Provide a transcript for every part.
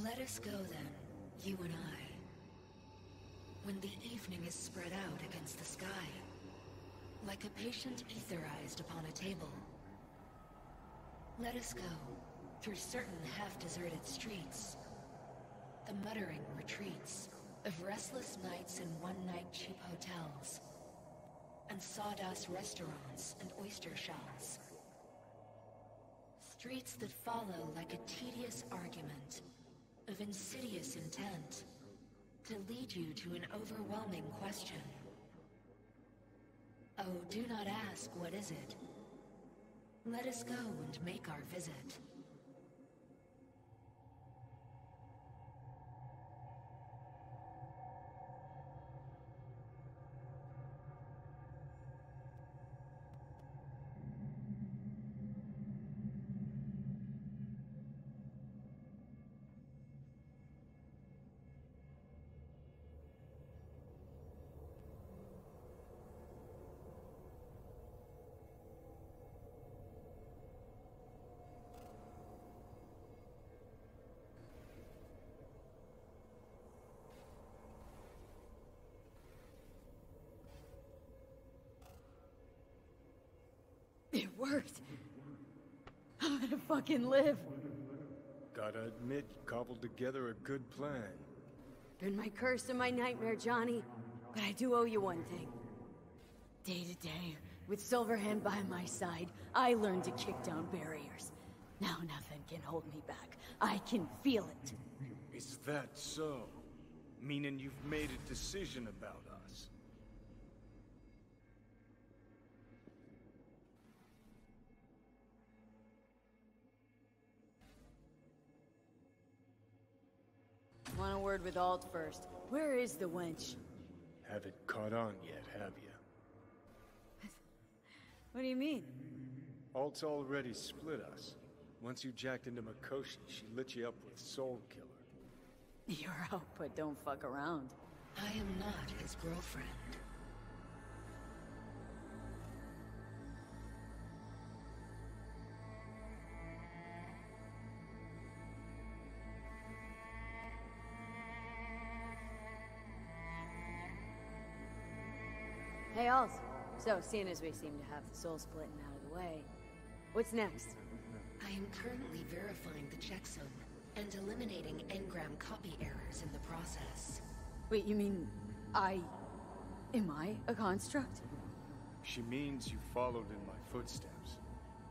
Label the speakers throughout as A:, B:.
A: Let us go then, you and I. When the evening is spread out against the sky, like a patient etherized upon a table. Let us go through certain half-deserted streets, the muttering retreats of restless nights in one-night cheap hotels, and sawdust restaurants and oyster shells. Streets that follow like a tedious argument of insidious intent to lead you to an overwhelming question. Oh, do not ask, what is it? Let us go and make our visit.
B: It worked. I'm gonna fucking live.
C: Gotta admit, you cobbled together a good plan.
B: Been my curse and my nightmare, Johnny. But I do owe you one thing. Day to day, with Silverhand by my side, I learned to kick down barriers. Now nothing can hold me back. I can feel it.
C: Is that so? Meaning you've made a decision about us?
B: Want a word with Alt first. Where is the wench?
C: Haven't caught on yet, have you?
B: What do you mean?
C: Alt's already split us. Once you jacked into Mikoshi, she lit you up with Soul Killer.
B: You're out, but don't fuck around.
A: I am not his girlfriend.
B: Hey, Alt. So, seeing as we seem to have the soul splitting out of the way, what's next?
A: I am currently verifying the checksum and eliminating engram copy errors in the process.
B: Wait, you mean am I a construct?
C: She means you followed in my footsteps.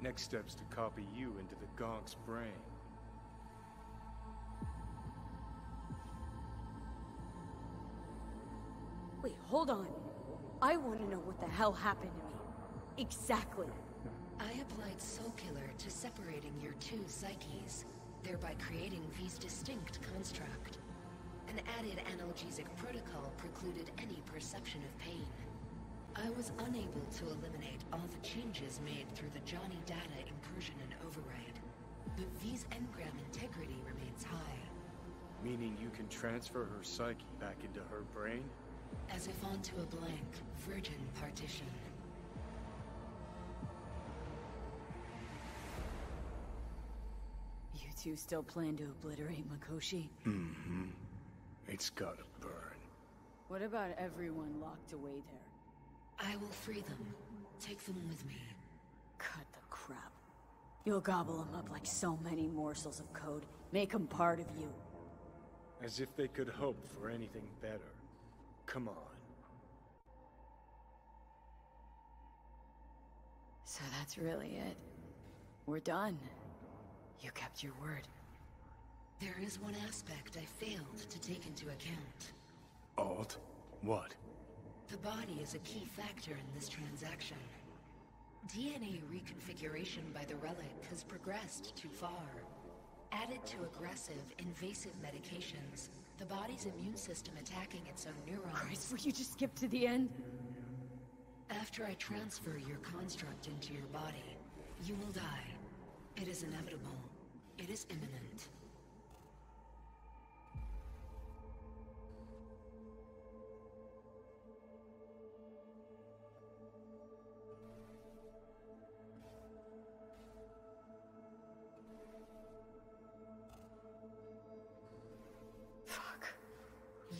C: Next step's to copy you into the Gonk's brain.
B: Wait, hold on. I want to know what the hell happened to me. Exactly.
A: I applied Soul Killer to separating your two psyches, thereby creating V's distinct construct. An added analgesic protocol precluded any perception of pain. I was unable to eliminate all the changes made through the Johnny data incursion and override, but V's engram integrity remains high.
C: Meaning you can transfer her psyche back into her brain?
A: As if onto a blank, virgin partition.
B: You two still plan to obliterate Mikoshi?
C: Mm-hmm. It's gotta burn.
B: What about everyone locked away there?
A: I will free them. Take them with me.
B: Cut the crap. You'll gobble them up like so many morsels of code. Make them part of you.
C: As if they could hope for anything better. Come on.
B: So that's really it. We're done. You kept your word.
A: There is one aspect I failed to take into account.
C: Alt? What?
A: The body is a key factor in this transaction. DNA reconfiguration by the relic has progressed too far. Added to aggressive, invasive medications, the body's immune system attacking its own neurons.
B: Christ, will you just skip to the end?
A: After I transfer your construct into your body, you will die. It is inevitable. It is imminent.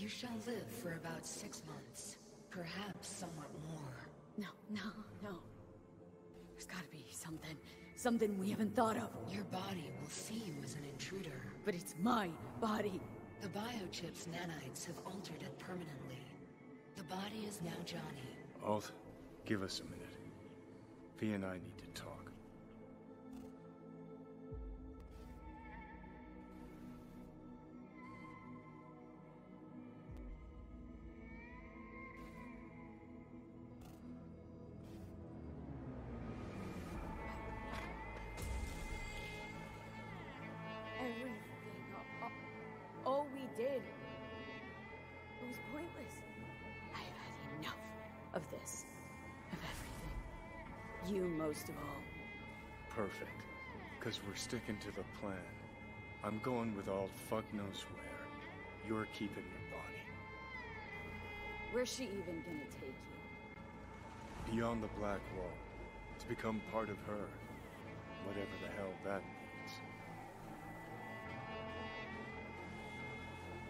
A: You shall live for about 6 months. Perhaps somewhat more.
B: No. There's gotta be something. Something we haven't thought of.
A: Your body will see you as an intruder.
B: But it's my body.
A: The biochip's nanites have altered it permanently. The body is now Johnny.
C: Alt, give us a minute. V and I need to talk.
B: All we did. It was pointless. I have had enough of this. Of everything. You most of all.
C: Perfect. Because we're sticking to the plan. I'm going with Alt fuck knows where. You're keeping your body.
B: Where's she even gonna take you?
C: Beyond the Black Wall. To become part of her. Whatever the hell that means.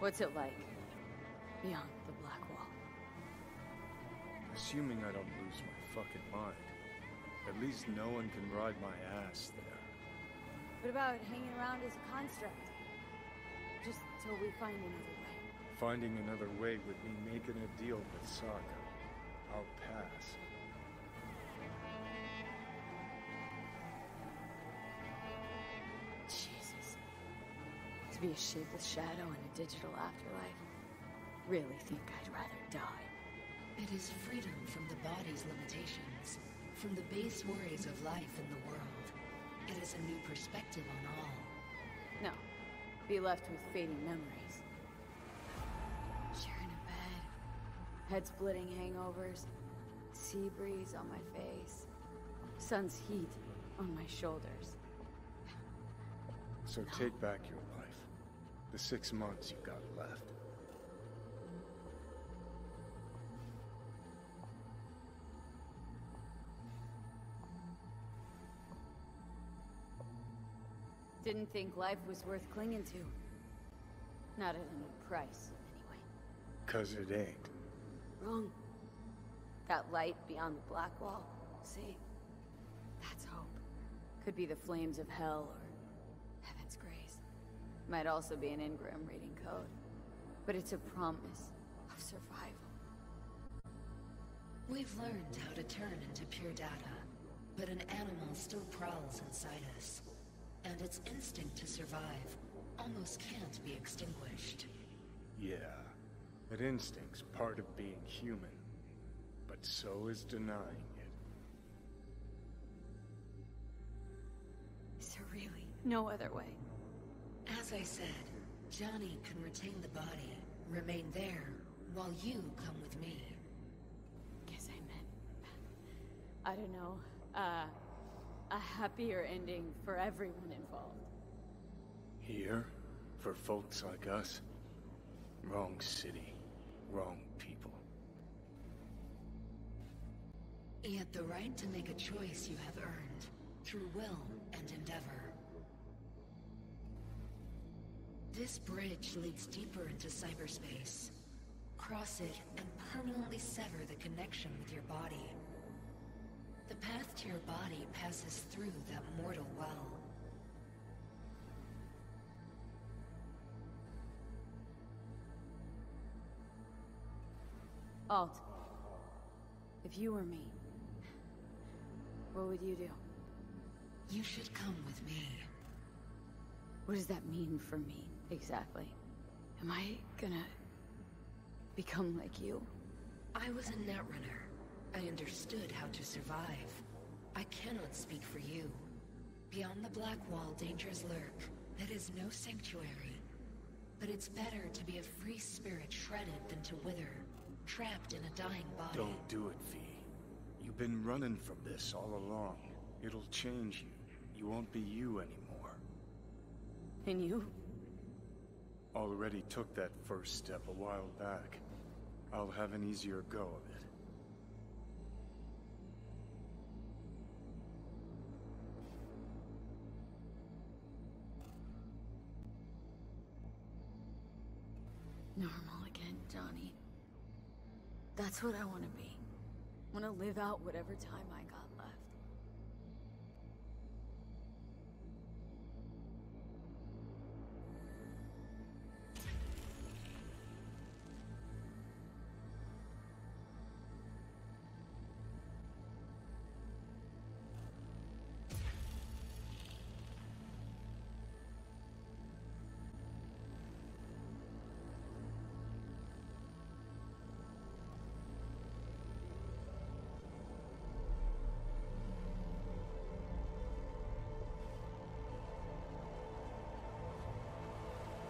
B: What's it like? Beyond the Black Wall.
C: Assuming I don't lose my fucking mind. At least no one can ride my ass there.
B: What about hanging around as a construct? Just till we find another way.
C: Finding another way would mean making a deal with Sokka. I'll pass.
B: Jesus. To be a shapeless shadow in a digital afterlife. Really think I'd rather die.
A: It is freedom from the body's limitations, from the base worries of life in the world. It is a new perspective on all.
B: No. Be left with fading memories. Sharing a bed. Head-splitting hangovers. Sea breeze on my face. Sun's heat on my shoulders.
C: So take back your life. The 6 months you got left.
B: Didn't think life was worth clinging to. Not at any price, anyway.
C: 'Cause it ain't.
B: Wrong. That light beyond the Black Wall, see? That's hope. Could be the flames of hell or heaven's grace. Might also be an engram reading code. But it's a promise of survival.
A: We've learned how to turn into pure data, but an animal still prowls inside us. And its instinct to survive almost can't be extinguished.
C: Yeah. That instinct's part of being human. But so is denying it.
B: Is there really no other way?
A: As I said, Johnny can retain the body, remain there, while you come with me.
B: Guess I meant... I don't know, a happier ending for everyone involved.
C: Here? For folks like us? Wrong city. Wrong people.
A: Yet the right to make a choice you have earned, through will and endeavor. This bridge leads deeper into cyberspace. Cross it and permanently sever the connection with your body. The path to your body passes through that mortal well.
B: Alt, if you were me, what would you do?
A: You should come with me.
B: What does that mean for me, exactly? Am I gonna become like you?
A: I was a netrunner. I understood how to survive. I cannot speak for you. Beyond the Black Wall, dangers lurk. That is no sanctuary. But it's better to be a free spirit shredded than to wither, trapped in a dying body.
C: Don't do it, V. You've been running from this all along. It'll change you. You won't be you anymore.
B: And you?
C: Already took that first step a while back. I'll have an easier go of it.
B: Normal again. Johnny. That's what I want to be. Want to live out whatever time I got left.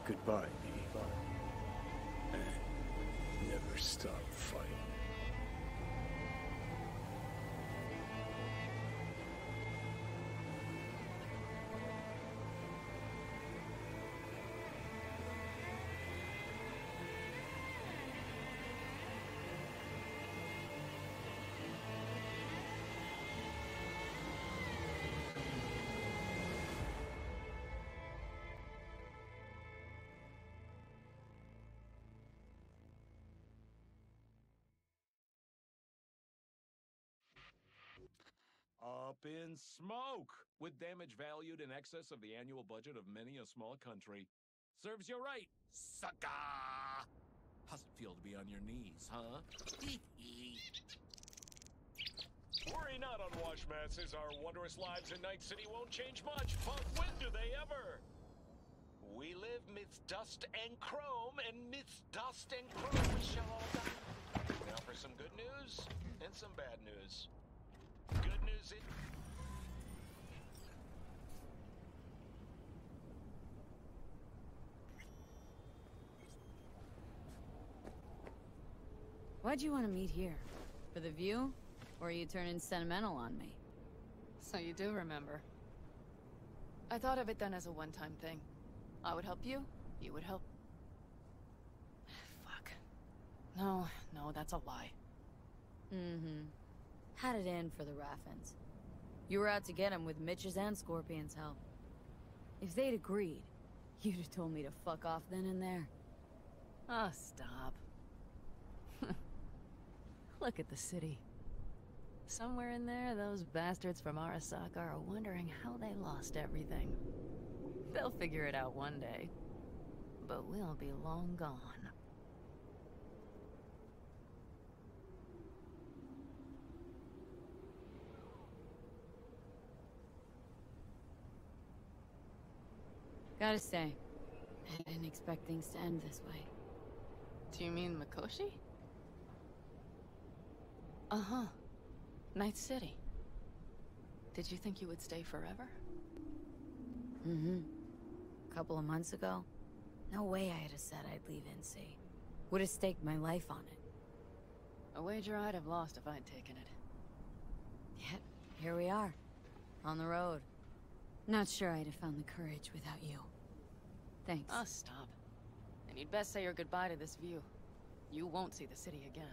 C: Goodbye, B. And never stop fighting.
D: Up in smoke! With damage valued in excess of the annual budget of many a small country. Serves you right, sucker! How's it feel to be on your knees, huh? Worry not, unwashed masses. Our wondrous lives in Night City won't change much, but when do they ever? We live midst dust and chrome, and midst dust and chrome we shall all die. Now for some good news and some bad news. Good news is...
B: Why'd you want to meet here? For the view? Or are you turning sentimental on me?
E: So you do remember. I thought of it then as a one-time thing. I would help you, you would help... Fuck. No, that's a lie.
B: Mm-hmm. Had it in for the Raffins. You were out to get him with Mitch's and Scorpion's help. If they'd agreed, you'd have told me to fuck off then and there.
E: Oh, stop. Look at the city. Somewhere in there, those bastards from Arasaka are wondering how they lost everything. They'll figure it out one day. But we'll be long gone.
B: Gotta say, I didn't expect things to end this way.
E: Do you mean Mikoshi? Uh-huh. Night City. Did you think you would stay forever?
B: Mm-hmm. A couple of months ago, no way I'd have said I'd leave NC. Would have staked my life on it.
E: A wager I'd have lost if I'd taken it.
B: Yet, here we are. On the road. Not sure I'd have found the courage without you. Thanks.
E: Oh, stop. And you'd best say your goodbye to this view. You won't see the city again.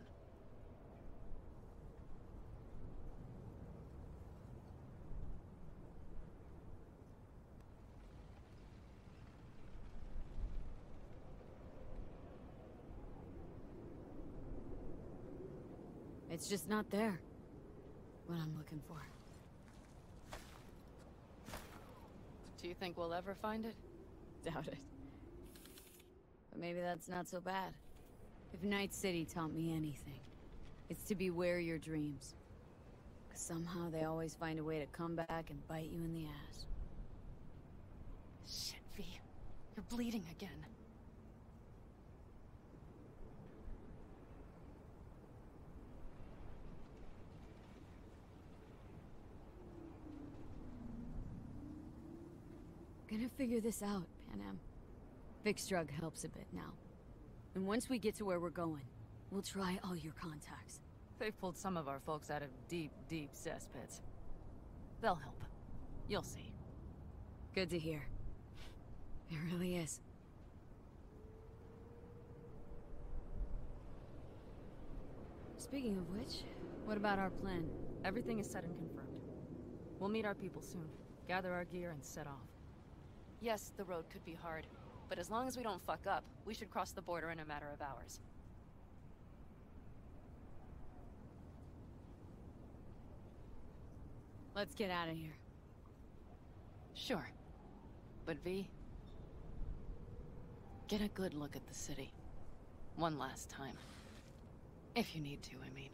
B: It's just not there. What I'm looking for.
E: Do you think we'll ever find it?
B: Doubt it. But maybe that's not so bad. If Night City taught me anything, it's to beware your dreams. 'Cause somehow they always find a way to come back and bite you in the ass.
E: Shit, V. You're bleeding again.
B: Gonna figure this out, Panam. Vic's drug helps a bit now. And once we get to where we're going, we'll try all your contacts.
E: They've pulled some of our folks out of deep, deep cesspits. They'll help. You'll see.
B: Good to hear. It really is. Speaking of which, what about our plan?
E: Everything is set and confirmed. We'll meet our people soon. Gather our gear and set off. Yes, the road could be hard, but as long as we don't fuck up, we should cross the border in a matter of hours.
B: Let's get out of here.
E: Sure. But V, get a good look at the city. One last time. If you need to, I mean.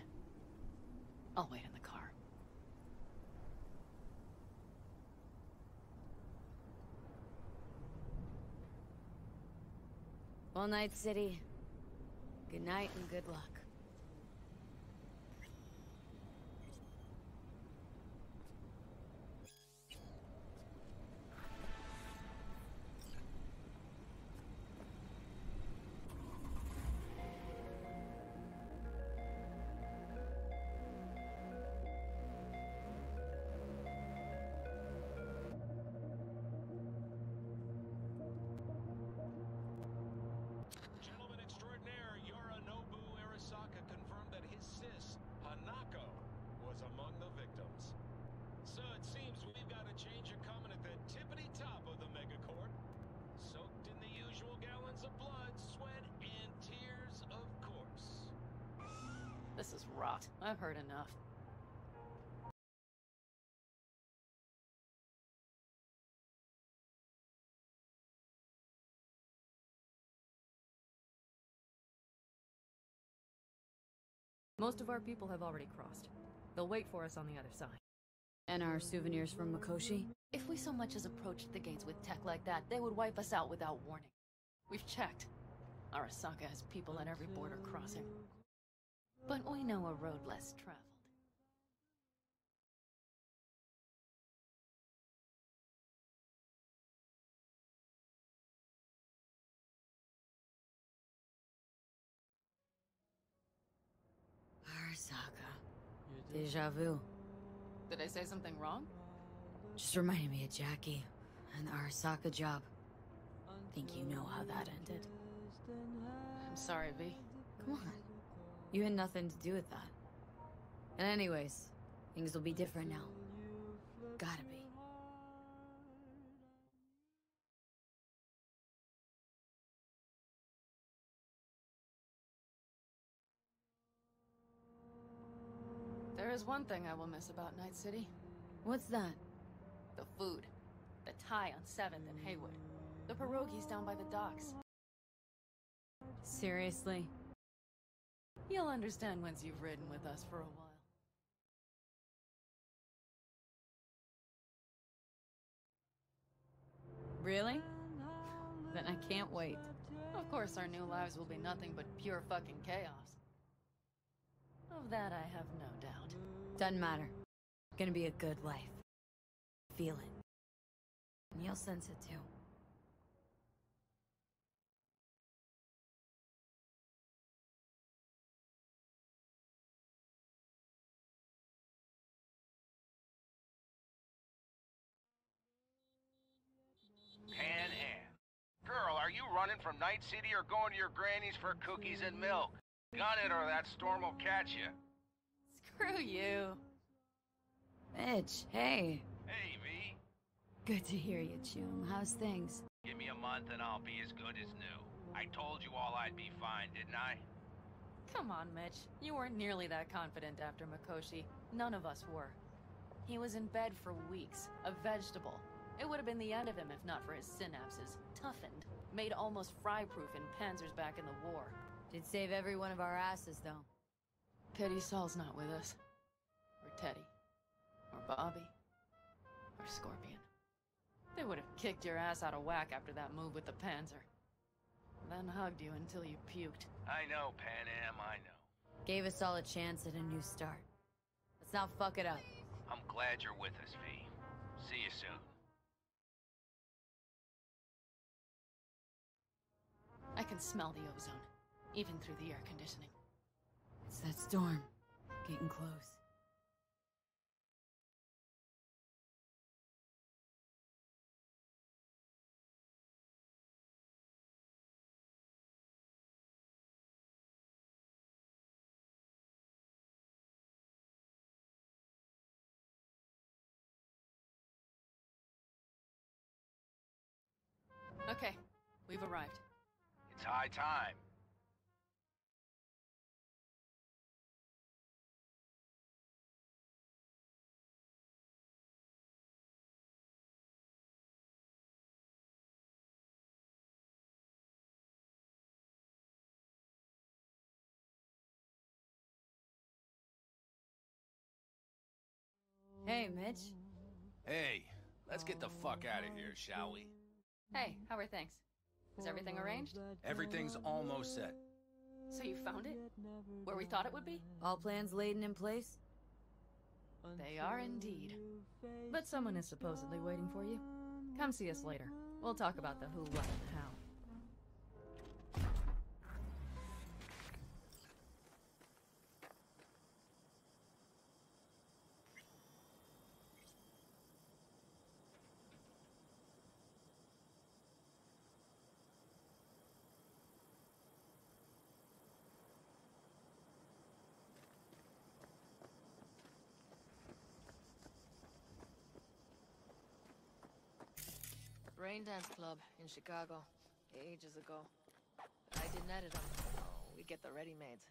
E: I'll wait in the car.
B: Well, Night City. Good night and good luck.
D: Gentleman extraordinaire, Yorinobu Arasaka confirmed that his sis, Hanako, was among the victims. So it seems we've got a change of coming at the tippity top of the megacorp. Soaked in the usual gallons of blood, sweat, and tears, of course.
E: This is rot. I've heard enough. Most of our people have already crossed. They'll wait for us on the other side.
B: And our souvenirs from Mikoshi?
E: If we so much as approached the gates with tech like that, they would wipe us out without warning. We've checked. Arasaka has people at every border crossing. But we know a road less traveled.
B: Arasaka. Deja vu.
E: Did I say something wrong?
B: Just reminded me of Jackie and the Arasaka job. Think you know how that ended.
E: I'm sorry, V.
B: Come on. You had nothing to do with that. And anyways, things will be different now. Gotta be.
E: There is one thing I will miss about Night City.
B: What's that?
E: The food. The Thai on 7th and Haywood. The pierogies down by the docks.
B: Seriously?
E: You'll understand once you've ridden with us for a while.
B: Really? Then I can't wait.
E: Of course, our new lives will be nothing but pure fucking chaos. Of that I have no doubt.
B: Doesn't matter. Gonna be a good life. Feel it. And you'll sense it too.
F: Panam. Girl, are you running from Night City or going to your granny's for cookies and milk? Gun it or that storm will catch you.
E: Screw you.
B: Mitch, hey.
F: Hey, V.
B: Good to hear you, Chum. How's things?
F: Give me a month and I'll be as good as new. I told you all I'd be fine, didn't I?
E: Come on, Mitch. You weren't nearly that confident after Mikoshi. None of us were. He was in bed for weeks, a vegetable. It would have been the end of him if not for his synapses. Toughened, made almost fry-proof in panzers back in the war.
B: Did save every one of our asses, though.
E: Pity Saul's not with us. Or Teddy. Or Bobby. Or Scorpion. They would have kicked your ass out of whack after that move with the Panzer. Then hugged you until you puked.
F: I know, Panam, I know.
B: Gave us all a chance at a new start. Let's not fuck it up.
F: I'm glad you're with us, V. See you soon.
E: I can smell the ozone, even through the air conditioning.
B: It's that storm. Getting close.
E: Okay, we've arrived.
F: It's high time.
B: Hey, Mitch.
F: Hey, let's get the fuck out of here, shall we?
E: Hey, how are things? Is everything arranged?
F: Everything's almost set.
E: So you found it? Where we thought it would be?
B: All plans laid and in place?
E: They are indeed. But someone is supposedly waiting for you. Come see us later. We'll talk about the who, what, and how.
G: Braindance Club in Chicago, ages ago. I didn't edit them. Oh, we get the ready-mades.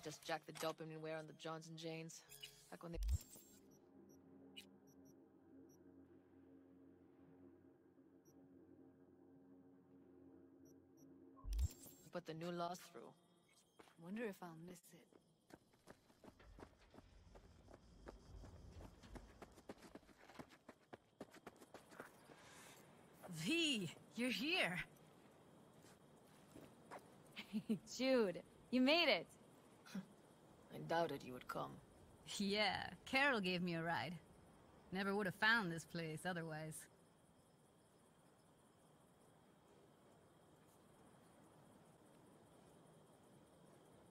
G: Just jack the dopamine wear on the Johnson Janes. Back when they... put the new laws through. Wonder if I'll miss it.
H: V, you're here.
B: Jude, you made it.
G: I doubted you would come.
H: Yeah, Carol gave me a ride. Never would have found this place otherwise.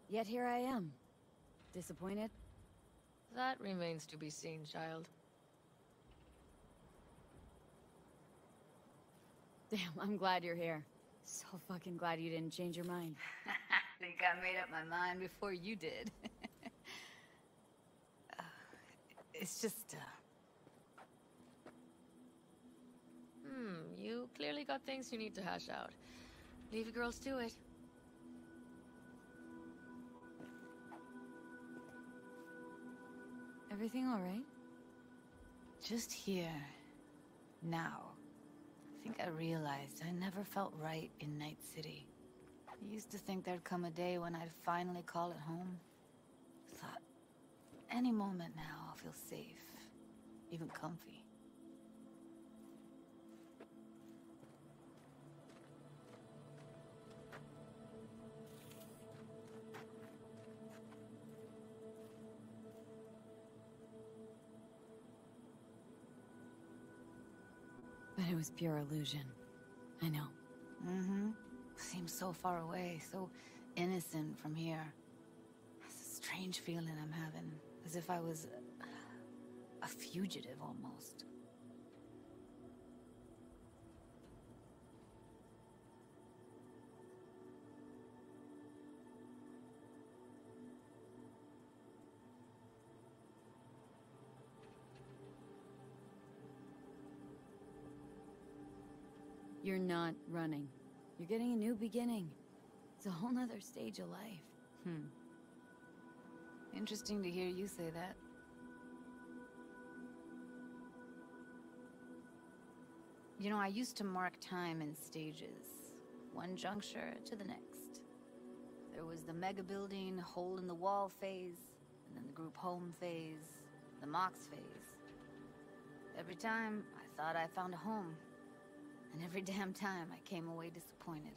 B: Yet here I am. Disappointed?
G: That remains to be seen, child.
B: Damn, I'm glad you're here. So fucking glad you didn't change your mind.
H: Think I made up my mind before you did. It's just,
G: You clearly got things you need to hash out. Leave you girls to it.
B: Everything all right?
H: just here. Now. I think I realized I never felt right in Night City. I used to think there'd come a day when I'd finally call it home. Thought, any moment now I'll feel safe, even comfy.
B: But it was pure illusion. I know.
H: Mm-hmm. Seems so far away, so innocent from here. It's a strange feeling I'm having, as if I was a fugitive almost.
B: You're not running. You're getting a new beginning. It's a whole nother stage of life.
H: Interesting to hear you say that. You know, I used to mark time in stages. One juncture to the next. There was the mega building, hole-in-the-wall phase, and then the group home phase, the Mox phase. Every time, I thought I found a home. And every damn time, I came away disappointed.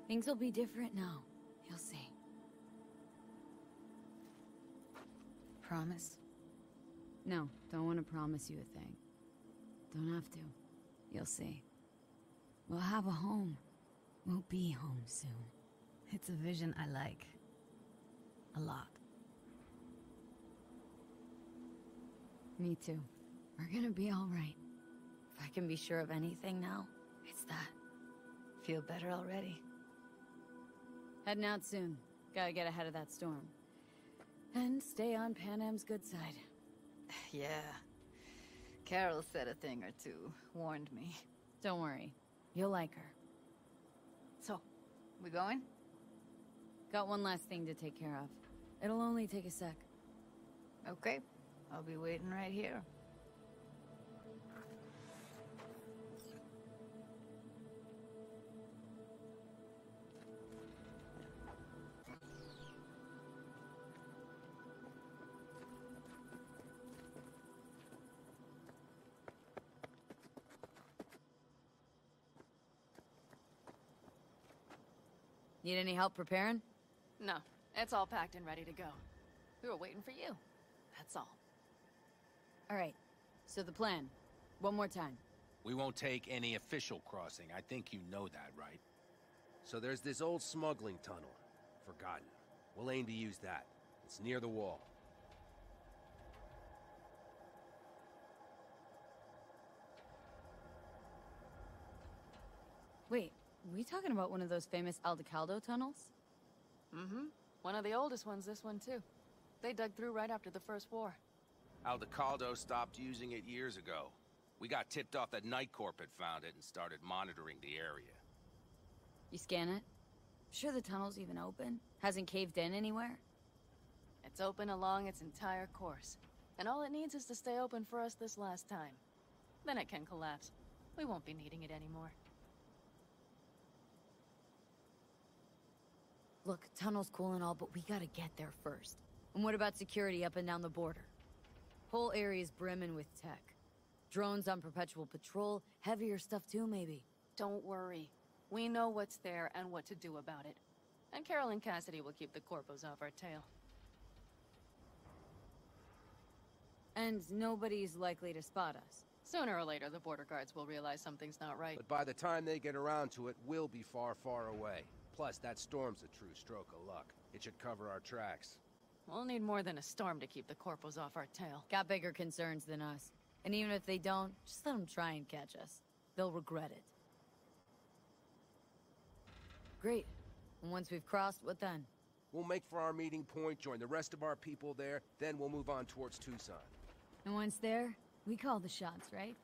B: Things will be different now. You'll see.
H: Promise?
B: No, don't want to promise you a thing. Don't have to. You'll see. We'll have a home. We'll be home soon.
H: It's a vision I like. A lot.
B: Me too. We're gonna be all right. If I can be sure of anything now, it's that.
H: Feel better already?
B: Heading out soon. Gotta get ahead of that storm. And stay on Panam's good side.
H: Yeah. Carol said a thing or two, warned me.
B: Don't worry. You'll like her.
H: So, we going?
B: Got one last thing to take care of. It'll only take a sec.
H: Okay. I'll be waiting right here.
B: Need any help preparing?
E: No, it's all packed and ready to go. We were waiting for you. That's all.
B: All right, so the plan. One more time.
F: We won't take any official crossing. I think you know that, right? So there's this old smuggling tunnel. Forgotten. We'll aim to use that. It's near the wall.
B: Wait, we talking about one of those famous Aldecaldo tunnels?
E: Mm-hmm. One of the oldest ones, this one too. They dug through right after the First War.
F: Aldecaldo stopped using it years ago. We got tipped off that Night Corp had found it and started monitoring the area.
B: You scan it? Sure the tunnel's even open? Hasn't caved in anywhere?
E: It's open along its entire course. And all it needs is to stay open for us this last time. Then it can collapse. We won't be needing it anymore.
B: Look, tunnel's cool and all, but we gotta get there first. And what about security up and down the border? Whole area's brimming with tech. Drones on perpetual patrol, heavier stuff too, maybe.
E: Don't worry. We know what's there and what to do about it. And Carol and Cassidy will keep the corpos off our tail.
B: And nobody's likely to spot us.
E: Sooner or later, the border guards will realize something's not right.
F: But by the time they get around to it, we'll be far, far away. Plus, that storm's a true stroke of luck. It should cover our tracks.
E: We'll need more than a storm to keep the corpos off our tail.
B: Got bigger concerns than us. And even if they don't, just let them try and catch us. They'll regret it. Great. And once we've crossed, what then?
F: We'll make for our meeting point, join the rest of our people there, then we'll move on towards Tucson.
B: And once there, we call the shots, right?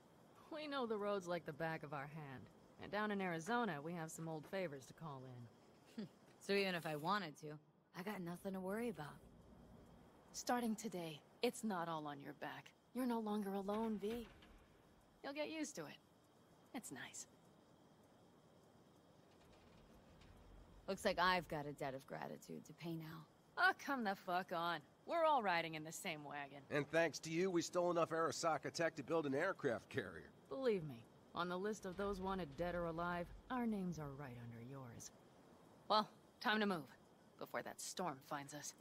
E: We know the roads like the back of our hand. And down in Arizona, we have some old favors to call in.
B: So even if I wanted to, I got nothing to worry about.
E: Starting today, it's not all on your back. You're no longer alone, V. You'll get used to it. It's nice.
B: Looks like I've got a debt of gratitude to pay now.
E: Oh, come the fuck on. We're all riding in the same wagon.
F: And thanks to you, we stole enough Arasaka tech to build an aircraft carrier.
E: Believe me, on the list of those wanted dead or alive, our names are right under yours. Well, time to move, before that storm finds us.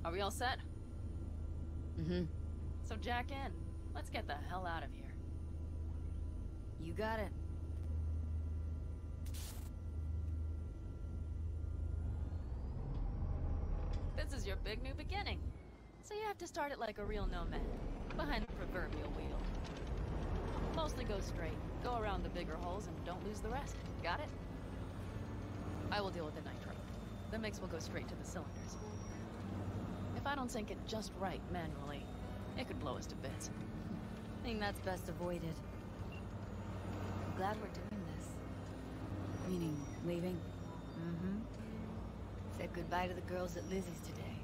E: Are we all set?
B: Mm-hmm.
E: So jack in. Let's get the hell out of here.
B: You got it.
E: This is your big new beginning. So you have to start it like a real nomad, behind the proverbial wheel. Mostly go straight, go around the bigger holes, and don't lose the rest. Got it? I will deal with the nitro. The mix will go straight to the cylinders. If I don't sync it just right manually, it could blow us to bits.
B: I think that's best avoided.
H: I'm glad we're doing this.
B: Meaning, leaving?
H: Mm-hmm. Said goodbye to the girls at Lizzie's today.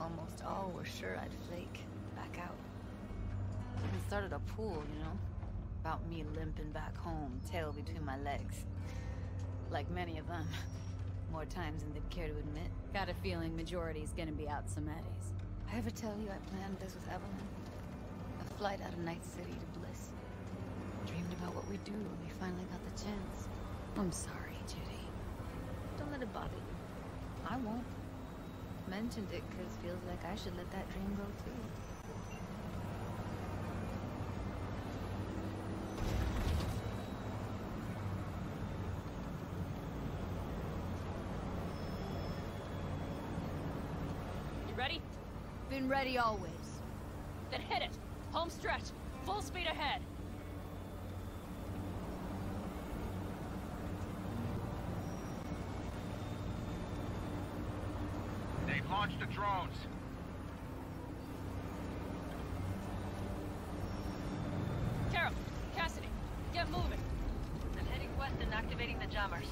H: Almost all were sure I'd flake. Back out. Even started a pool, you know? About me limping back home, tail between my legs. Like many of them. More times than they'd care to admit.
B: Got a feeling majority's gonna be out some eddies.
H: I ever tell you I planned this with Evelyn? A flight out of Night City to Bliss. Dreamed about what we'd do when we finally got the chance.
B: I'm sorry, Judy.
H: Don't let it bother you. I won't. Mentioned it because feels like I should let that dream go too.
E: Ready?
B: Been ready always.
E: Then hit it! Home stretch! Full speed ahead!
F: They've launched the drones.
E: Carol! Cassidy! Get moving!
I: I'm heading west and activating the jammers.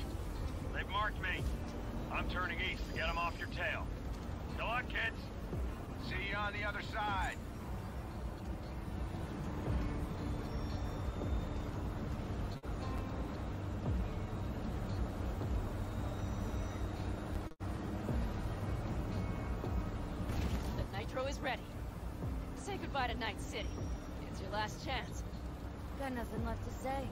J: They've marked me. I'm turning east to get them off your tail. Don't
F: luck, kids. See you on the other side.
I: The nitro is ready. Say goodbye to Night City. It's your last chance.
B: Got nothing left to say.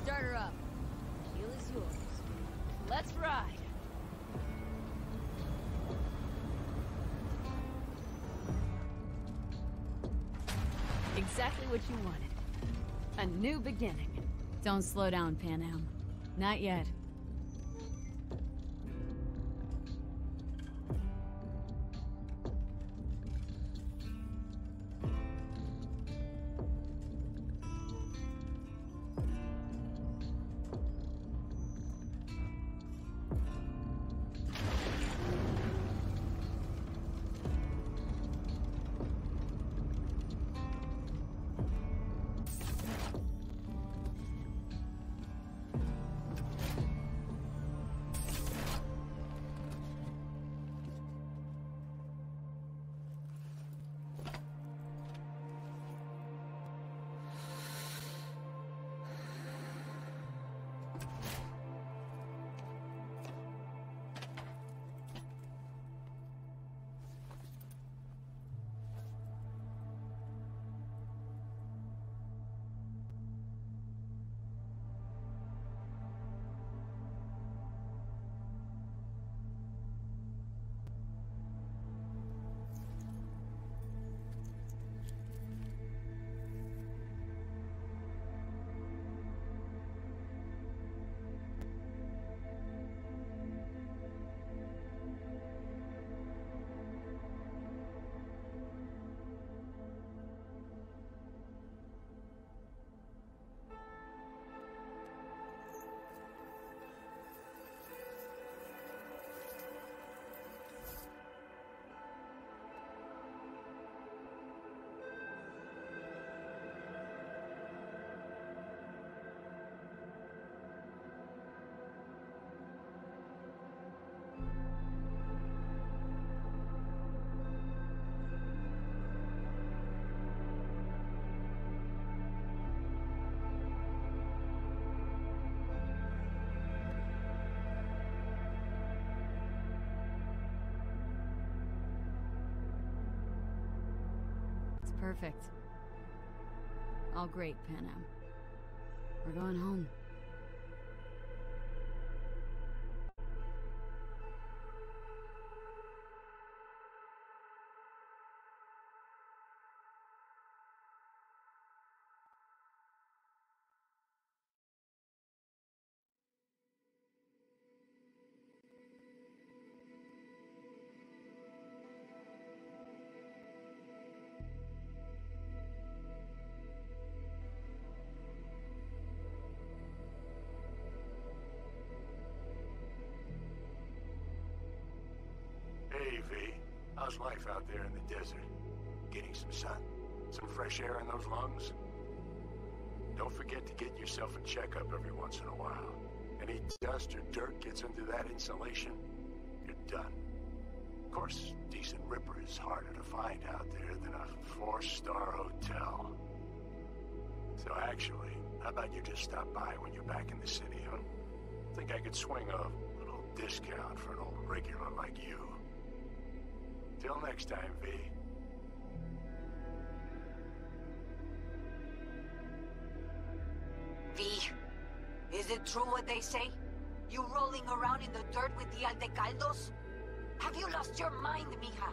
B: Start her up. Wheel is yours.
I: Let's ride. Exactly what you wanted. A new beginning.
B: Don't slow down, Panam. Not yet. Perfect. All great, Panam. We're going home.
J: Hey, V. How's life out there in the desert? Getting some sun? Some fresh air in those lungs? Don't forget to get yourself a checkup every once in a while. Any dust or dirt gets into that insulation, you're done. Of course, decent ripper is harder to find out there than a 4-star hotel. So actually, how about you just stop by when you're back in the city, huh? Think I could swing a little discount for an old regular like you. Till next time, V.
K: V, is it true what they say? You rolling around in the dirt with the Aldecaldos? Have you lost your mind, mija?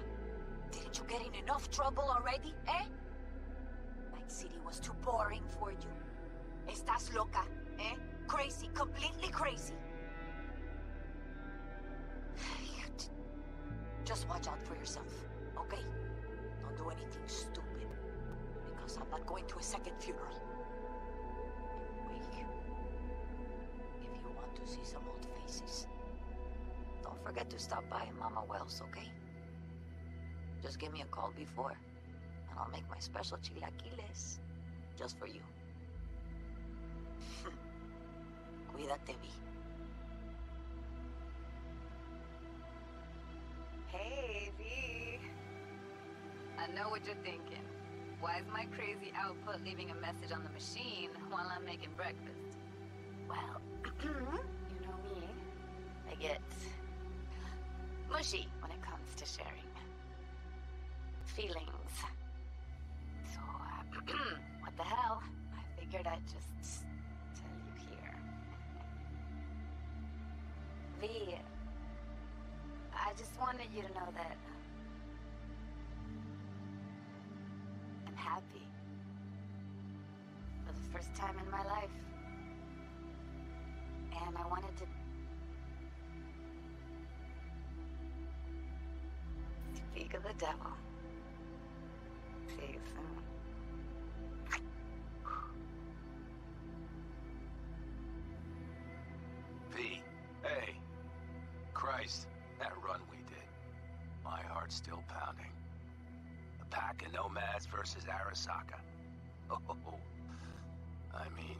K: Didn't you get in enough trouble already, eh? Night City was too boring for you. Estás loca, eh? Crazy, completely crazy. Just watch out for yourself, okay? Don't do anything stupid, because I'm not going to a second funeral. Wait. If you want to see some old faces, don't forget to stop by Mama Wells, okay? Just give me a call before, and I'll make my special chilaquiles just for you. Cuídate, Vi.
H: Hey, V. I know what you're thinking. Why is my crazy output leaving a message on the machine while I'm making breakfast? Well, you know me. I get mushy when it comes to sharing feelings. So, what the hell? I figured I'd just tell you here. V, I just wanted you to know that I'm happy. For the first time in my life. And I wanted to speak of the devil. See you soon.
J: V, hey. Christ, that run we did. My heart's still pounding. The pack of Nomads versus Arasaka. Oh, I mean,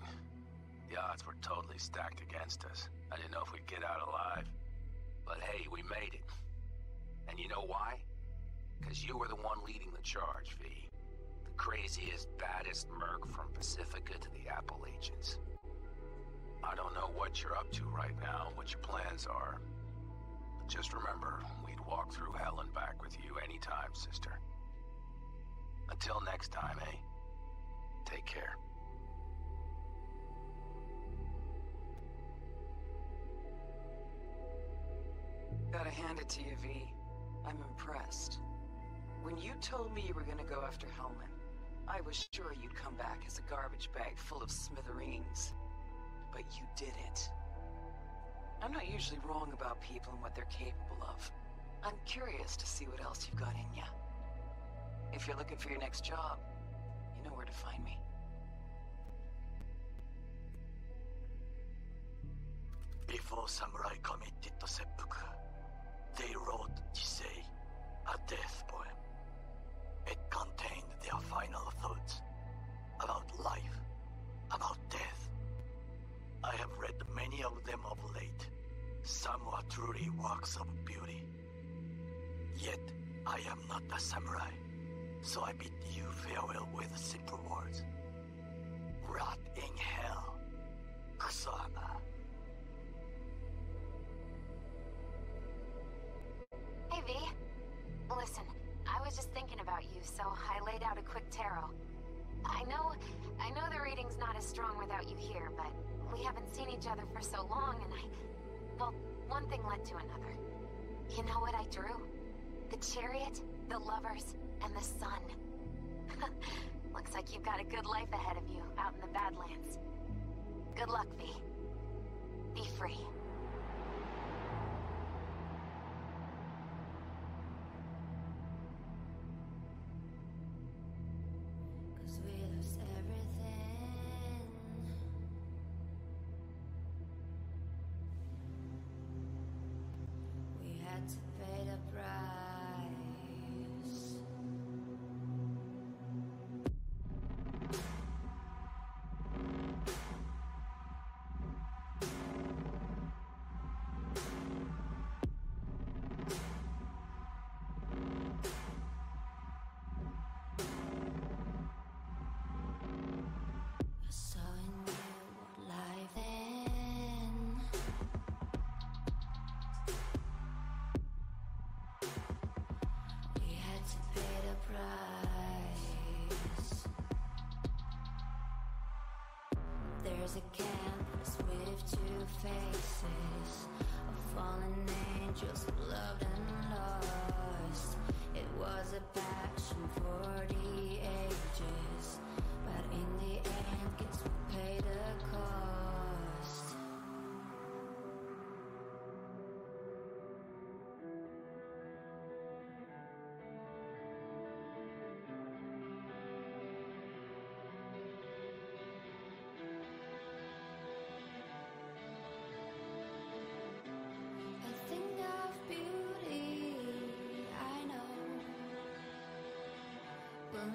J: the odds were totally stacked against us. I didn't know if we'd get out alive. But hey, we made it. And you know why? Because you were the one leading the charge, V. The craziest, baddest merc from Pacifica to the Appalachians. I don't know what you're up to right now, what your plans are. But just remember, we'd walk through hell and back with you anytime, sister. Until next time, eh? Take care.
L: Gotta hand it to you, V. I'm impressed. When you told me you were gonna go after Hellman, I was sure you'd come back as a garbage bag full of smithereens. But you did it. I'm not usually wrong about people and what they're capable of. I'm curious to see what else you've got in ya. If you're looking for your next job, you know where to find me.
M: Before samurai committed to seppuku, they wrote Jisei, a death poem. It contained their final thoughts about life, about death. I have read many of them of late. Some are truly works of beauty. Yet, I am not a samurai, so I bid you farewell with simple words. Rot in hell, Kusama.
H: Hey, V. Listen, I was just thinking about you, so I laid out a quick tarot. I know the reading's not as strong without you here, but we haven't seen each other for so long, and well, one thing led to another. You know what I drew? The chariot, the lovers, and the sun. Looks like you've got a good life ahead of you out in the Badlands. Good luck, V. Be free.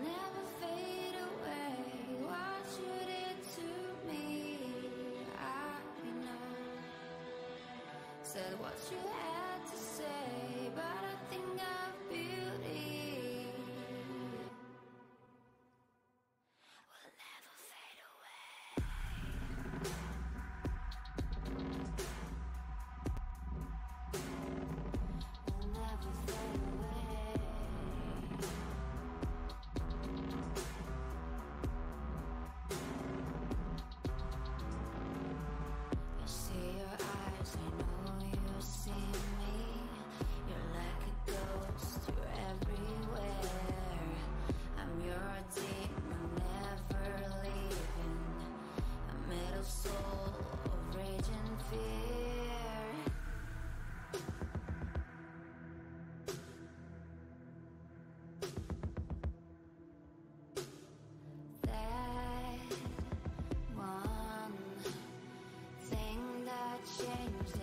N: never fade away. What you did to me, I know. Said what you had to say, but I think of beauty will never fade away. Will never fade away. I see your eyes, I know you see me. You're like a ghost, you're everywhere. I'm your demon, never leaving. A middle soul of rage and fear. That one thing that changed